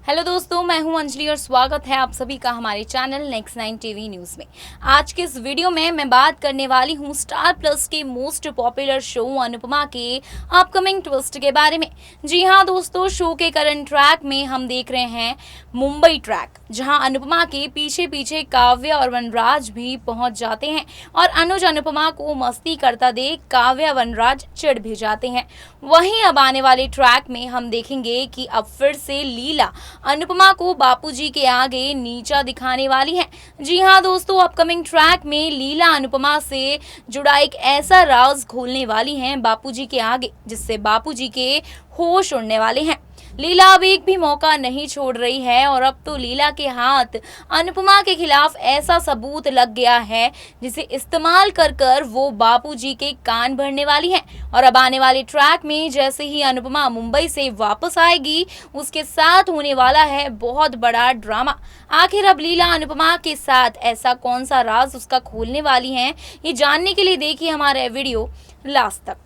Hello दोस्तों, मैं हूं अंजलि और स्वागत है आप सभी का हमारे चैनल नेक्स्ट 9 टीवी न्यूज़ में। आज के इस वीडियो में मैं बात करने वाली हूं स्टार प्लस के मोस्ट पॉपुलर शो अनुपमा के अपकमिंग ट्विस्ट के बारे में। जी हां दोस्तों, शो के करंट ट्रैक में हम देख रहे हैं मुंबई ट्रैक, जहां अनुपमा के पीछे पीछे काव्या और वनराज भी पहुंच जाते हैं और अनुज अनुपमा को मस्ती करता देख काव्या वनराज चिढ़ भी जाते हैं। वहीं अब आने वाले ट्रैक में हम देखेंगे कि अब फिर से लीला अनुपमा को बापूजी के आगे नीचा दिखाने वाली हैं। जी हां दोस्तों, अपकमिंग ट्रैक में लीला अनुपमा से जुड़ा एक ऐसा राज खोलने वाली हैं बापूजी के आगे, जिससे बापूजी के होश उड़ने वाले हैं। लीला अब एक भी मौका नहीं छोड़ रही है और अब तो लीला के हाथ अनुपमा के खिलाफ ऐसा सबूत लग गया है जिसे इस्तेमाल कर कर वो बापूजी के कान भरने वाली हैं। और अब आने वाले ट्रैक में जैसे ही अनुपमा मुंबई से वापस आएगी, उसके साथ होने वाला है बहुत बड़ा ड्रामा। आखिर अब लीला अनुपमा के साथ ऐसा कौन सा राज उसका खोलने वाली हैं, ये जानने के लिए देखिए हमारा वीडियो लास्ट तक।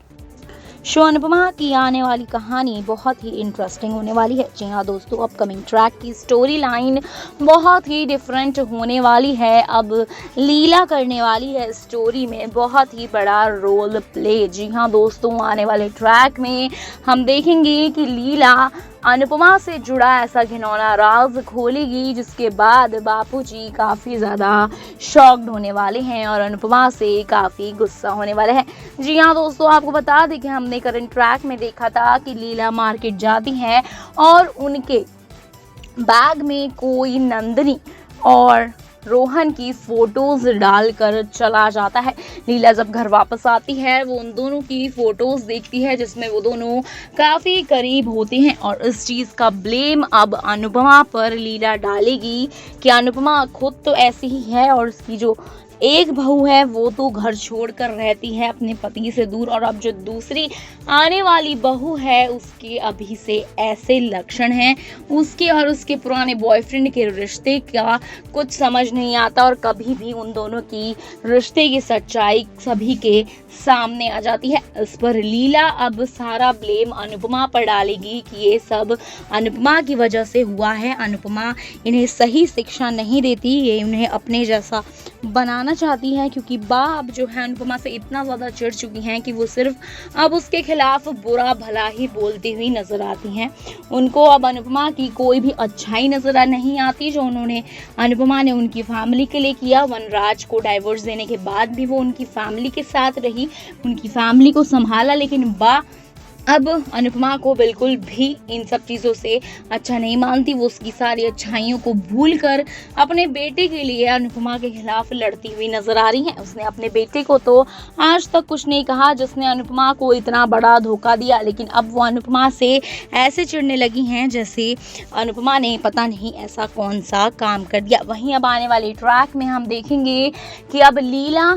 शो अनुपमा की आने वाली कहानी बहुत ही इंटरेस्टिंग होने वाली है। जी हाँ दोस्तों, अपकमिंग ट्रैक की स्टोरी लाइन बहुत ही डिफरेंट होने वाली है। अब लीला करने वाली है स्टोरी में बहुत ही बड़ा रोल प्ले। जी हाँ दोस्तों, आने वाले ट्रैक में हम देखेंगे कि लीला अनुपमा से जुड़ा ऐसा घिनौना राज खोलेगी, जिसके बाद बापूजी काफ़ी ज़्यादा शॉक्ड होने वाले हैं और अनुपमा से काफ़ी गुस्सा होने वाले हैं। जी हाँ दोस्तों, आपको बता दें कि हमने करंट ट्रैक में देखा था कि लीला मार्केट जाती हैं और उनके बैग में कोई नंदिनी और रोहन की फोटोज डालकर चला जाता है। लीला जब घर वापस आती है, वो उन दोनों की फोटोज देखती है जिसमें वो दोनों काफ़ी करीब होते हैं और इस चीज़ का ब्लेम अब अनुपमा पर लीला डालेगी कि अनुपमा खुद तो ऐसी ही है और उसकी जो एक बहू है वो तो घर छोड़कर रहती है अपने पति से दूर, और अब जो दूसरी आने वाली बहू है उसके अभी से ऐसे लक्षण हैं, उसके और उसके पुराने बॉयफ्रेंड के रिश्ते का कुछ समझ नहीं आता और कभी भी उन दोनों की रिश्ते की सच्चाई सभी के सामने आ जाती है। इस पर लीला अब सारा ब्लेम अनुपमा पर डालेगी कि ये सब अनुपमा की वजह से हुआ है। अनुपमा इन्हें सही शिक्षा नहीं देती, ये उन्हें अपने जैसा बनाना चाहती है, क्योंकि बाप जो है अनुपमा से इतना ज़्यादा चिढ़ चुकी हैं कि वो सिर्फ अब उसके खिलाफ बुरा भला ही बोलती हुई नजर आती हैं। उनको अब अनुपमा की कोई भी अच्छाई नजर नहीं आती जो उन्होंने अनुपमा ने उनकी फैमिली के लिए किया। वनराज को डाइवोर्स देने के बाद भी वो उनकी फैमिली के साथ रही, उनकी फैमिली को संभाला, लेकिन अब अनुपमा को बिल्कुल भी इन सब चीज़ों से अच्छा नहीं मानती। वो उसकी सारी अच्छाइयों को भूलकर अपने बेटे के लिए अनुपमा के खिलाफ लड़ती हुई नजर आ रही है। उसने अपने बेटे को तो आज तक कुछ नहीं कहा जिसने अनुपमा को इतना बड़ा धोखा दिया, लेकिन अब वो अनुपमा से ऐसे चिढ़ने लगी हैं जैसे अनुपमा ने पता नहीं ऐसा कौन सा काम कर दिया। वहीं अब आने वाले ट्रैक में हम देखेंगे कि अब लीला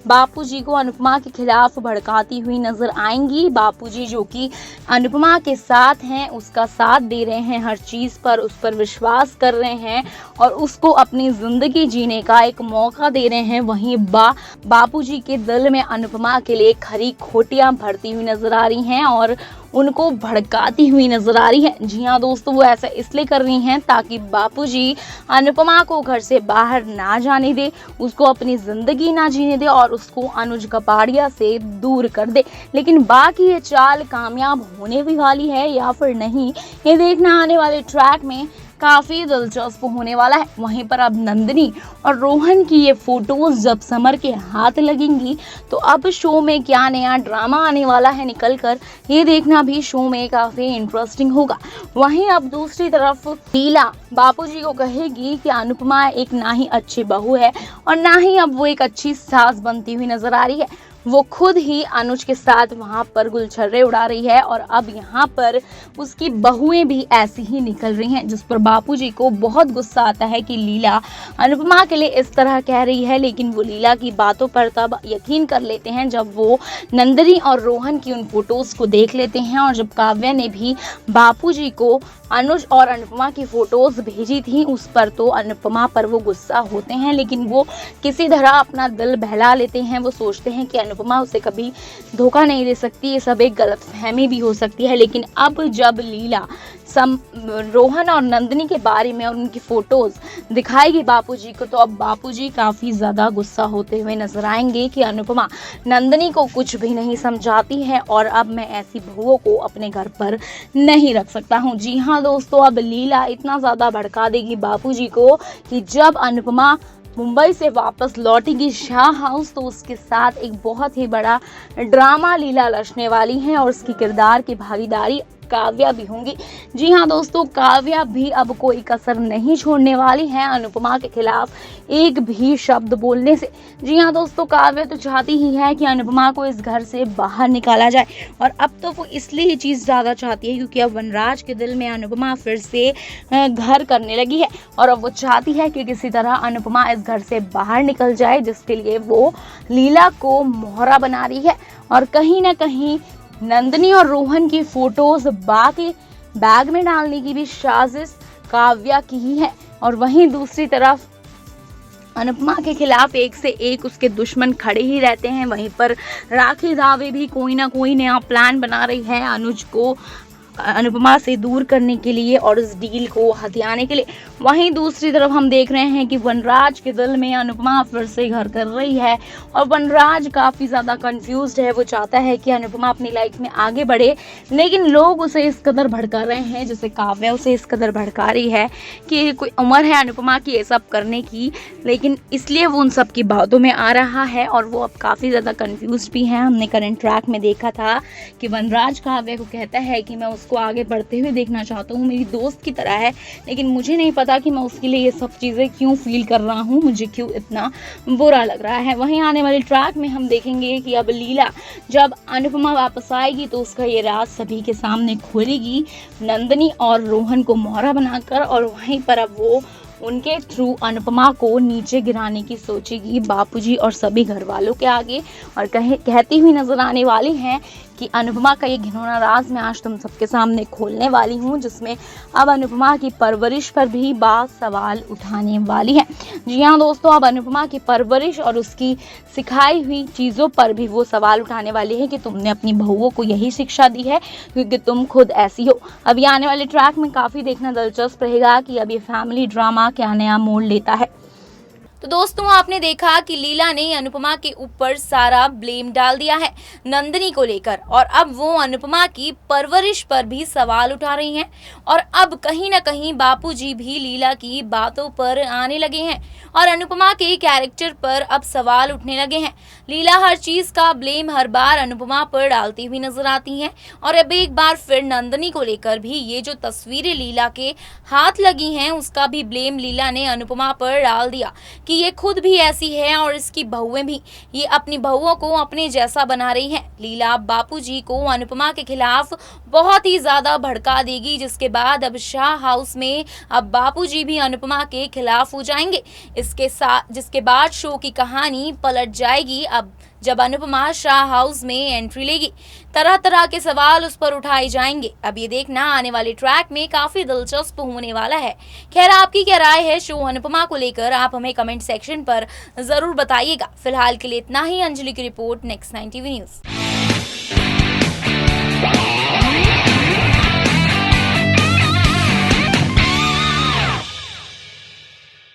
बापूजी को अनुपमा के खिलाफ भड़काती हुई नजर आएंगी। बापूजी जो कि अनुपमा के साथ हैं, उसका साथ दे रहे हैं, हर चीज़ पर उस पर विश्वास कर रहे हैं और उसको अपनी ज़िंदगी जीने का एक मौका दे रहे हैं। वहीं बापूजी के दिल में अनुपमा के लिए खरी खोटियां भरती हुई नजर आ रही हैं और उनको भड़काती हुई नजर आ रही है। जी हाँ दोस्तों, वो ऐसा इसलिए कर रही हैं ताकि बापूजी अनुपमा को घर से बाहर ना जाने दे, उसको अपनी ज़िंदगी ना जीने दे और उसको अनुज कपाड़िया से दूर कर दे। लेकिन बाकी ये चाल कामयाब होने भी वाली है या फिर नहीं, ये देखना आने वाले ट्रैक में काफ़ी दिलचस्प होने वाला है। वहीं पर अब नंदिनी और रोहन की ये फोटोज जब समर के हाथ लगेंगी तो अब शो में क्या नया ड्रामा आने वाला है निकल कर, ये देखना भी शो में काफ़ी इंटरेस्टिंग होगा। वहीं अब दूसरी तरफ लीला बापूजी को कहेगी कि अनुपमा एक ना ही अच्छी बहू है और ना ही अब वो एक अच्छी सास बनती हुई नजर आ रही है। वो खुद ही अनुज के साथ वहाँ पर गुलछर्रे उड़ा रही है और अब यहाँ पर उसकी बहुएं भी ऐसी ही निकल रही हैं, जिस पर बापूजी को बहुत गुस्सा आता है कि लीला अनुपमा के लिए इस तरह कह रही है। लेकिन वो लीला की बातों पर तब यकीन कर लेते हैं जब वो नंदिनी और रोहन की उन फोटोज़ को देख लेते हैं और जब काव्या ने भी बापूजी को अनुज और अनुपमा की फ़ोटोज़ भेजी थी, उस पर तो अनुपमा पर वो गुस्सा होते हैं, लेकिन वो किसी तरह अपना दिल बहला लेते हैं। वो सोचते हैं कि अनुपमा उसे कभी धोखा नहीं दे सकती, ये सब एक गलतफहमी भी हो सकती है। लेकिन अब जब लीला रोहन और नंदिनी के बारे में और उनकी फोटोज दिखाएगी बापूजी को, तो अब बापूजी काफ़ी ज़्यादा गुस्सा होते हुए नजर आएंगे कि अनुपमा नंदिनी को कुछ भी नहीं समझाती है और अब मैं ऐसी बहुओं को अपने घर पर नहीं रख सकता हूँ। जी हाँ दोस्तों, अब लीला इतना ज़्यादा भड़का देगी बापूजी को कि जब अनुपमा मुंबई से वापस लौटेगी शाह हाउस, तो उसके साथ एक बहुत ही बड़ा ड्रामा लीला रचने वाली है और उसकी किरदार की भागीदारी काव्या भी होंगी। जी हाँ दोस्तों, काव्या भी अब कोई कसर नहीं छोड़ने वाली है अनुपमा के खिलाफ एक भी शब्द बोलने से। जी हाँ दोस्तों, काव्या तो चाहती ही है कि अनुपमा को इस घर से बाहर निकाला जाए और अब तो वो इसलिए ये चीज़ ज़्यादा चाहती है क्योंकि अब वनराज के दिल में अनुपमा फिर से घर करने लगी है और अब वो चाहती है कि किसी तरह अनुपमा इस घर से बाहर निकल जाए, जिसके लिए वो लीला को मोहरा बना रही है। और कहीं ना कहीं नंदिनी और रोहन की फोटोज बाकी बैग में डालने की भी साजिश काव्या की ही है। और वहीं दूसरी तरफ अनुपमा के खिलाफ एक से एक उसके दुश्मन खड़े ही रहते हैं। वहीं पर राखी दावे भी कोई ना कोई नया प्लान बना रही है अनुज को अनुपमा से दूर करने के लिए और इस डील को हथियाने के लिए। वहीं दूसरी तरफ हम देख रहे हैं कि वनराज के दिल में अनुपमा फिर से घर कर रही है और वनराज काफ़ी ज़्यादा कंफ्यूज्ड है। वो चाहता है कि अनुपमा अपनी लाइफ में आगे बढ़े, लेकिन लोग उसे इस कदर भड़का रहे हैं, जैसे काव्या उसे इस कदर भड़का रही है कि कोई उम्र है अनुपमा की ये सब करने की, लेकिन इसलिए वो उन सब की बातों में आ रहा है और वो अब काफ़ी ज़्यादा कंफ्यूज भी है। हमने करंट ट्रैक में देखा था कि वनराज काव्या को कहता है कि मैं उसको आगे बढ़ते हुए देखना चाहता हूँ, मेरी दोस्त की तरह है, लेकिन मुझे नहीं पता कि मैं उसके लिए ये सब चीज़ें क्यों फील कर रहा हूँ, मुझे क्यों इतना बुरा लग रहा है। वहीं आने वाले ट्रैक में हम देखेंगे कि अब लीला जब अनुपमा वापस आएगी तो उसका ये राज सभी के सामने खोलेगी, नंदिनी और रोहन को मोहरा बनाकर, और वहीं पर अब वो उनके थ्रू अनुपमा को नीचे गिराने की सोचेगी बापूजी और सभी घर वालों के आगे, और कहती हुई नजर आने वाली हैं कि अनुपमा का ये घिनौना राज मैं आज तुम सबके सामने खोलने वाली हूँ, जिसमें अब अनुपमा की परवरिश पर भी बात सवाल उठाने वाली है। जी हाँ दोस्तों, अब अनुपमा की परवरिश और उसकी सिखाई हुई चीज़ों पर भी वो सवाल उठाने वाली है कि तुमने अपनी बहुओं को यही शिक्षा दी है क्योंकि तुम खुद ऐसी हो। अब ये आने वाले ट्रैक में काफ़ी देखना दिलचस्प रहेगा कि अब ये फैमिली ड्रामा क्या नया मोड़ लेता है। तो दोस्तों, आपने देखा कि लीला ने अनुपमा के ऊपर सारा ब्लेम डाल दिया है नंदिनी को लेकर, और अब वो अनुपमा की परवरिश पर भी सवाल उठा रही हैं और अब कहीं ना कहीं बापूजी भी लीला की बातों पर आने लगे हैं और अनुपमा के कैरेक्टर पर अब सवाल उठने लगे हैं। लीला हर चीज का ब्लेम हर बार अनुपमा पर डालती हुई नजर आती हैं और अब एक बार फिर नंदिनी को लेकर भी ये जो तस्वीरें लीला के हाथ लगी हैं उसका भी ब्लेम लीला ने अनुपमा पर डाल दिया कि ये खुद भी ऐसी है और इसकी बहुएं भी, ये अपनी बहुओं को अपने जैसा बना रही हैं। लीला बापूजी को अनुपमा के खिलाफ बहुत ही ज्यादा भड़का देगी, जिसके बाद अब शाह हाउस में अब बापूजी भी अनुपमा के खिलाफ हो जाएंगे। जिसके बाद शो की कहानी पलट जाएगी। अब जब अनुपमा शाह हाउस में एंट्री लेगी, तरह तरह के सवाल उस पर उठाए जाएंगे। अब ये देखना आने वाले ट्रैक में काफी दिलचस्प होने वाला है। खैर, आपकी क्या राय है शो अनुपमा को लेकर, आप हमें कमेंट सेक्शन पर जरूर बताइएगा। फिलहाल के लिए इतना ही। अंजलि की रिपोर्ट, नेक्स्ट 9 टीवी न्यूज।